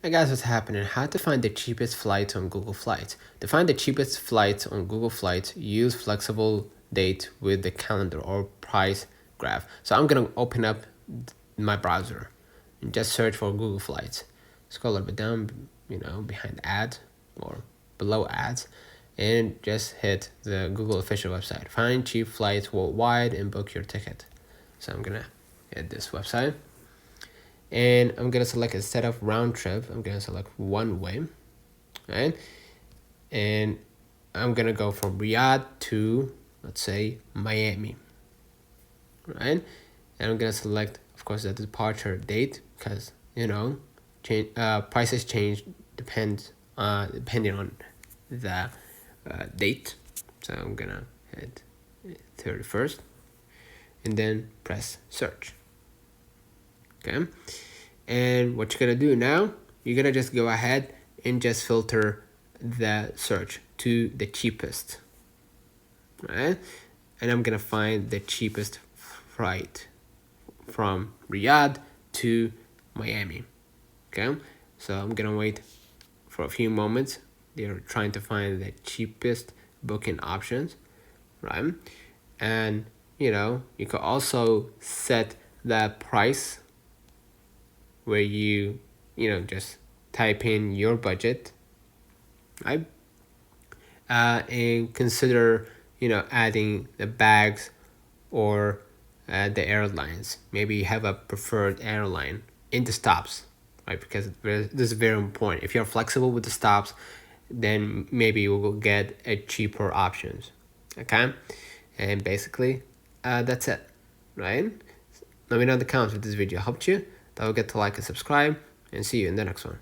Hey guys, what's happening? How to find the cheapest flight on Google Flights. To find the cheapest flight on Google Flights, use flexible date with the calendar or price graph. So I'm gonna open up my browser and just search for Google Flights. Scroll a little bit down, behind ads or below ads, and just hit the Google official website. Find cheap flights worldwide and book your ticket. So I'm gonna hit this website. And I'm gonna select instead of round trip, I'm gonna select one way, right? And I'm gonna go from Riyadh to, let's say, Miami, right? And I'm gonna select, of course, the departure date because prices change depending on the date. So I'm gonna hit 31st, and then press search. Okay, and what you're gonna do now, you're gonna just go ahead and just filter the search to the cheapest, right? And I'm gonna find the cheapest flight from Riyadh to Miami. Okay, so I'm gonna wait for a few moments. They're trying to find the cheapest booking options, right? And you could also set the price where you just type in your budget, right? And consider adding the bags or the airlines. Maybe you have a preferred airline in the stops, right? Because this is very important. If you're flexible with the stops, then maybe you will get a cheaper options. Okay, and basically, that's it, right? Let me know in the comments if this video helped you. Don't forget to like and subscribe, and see you in the next one.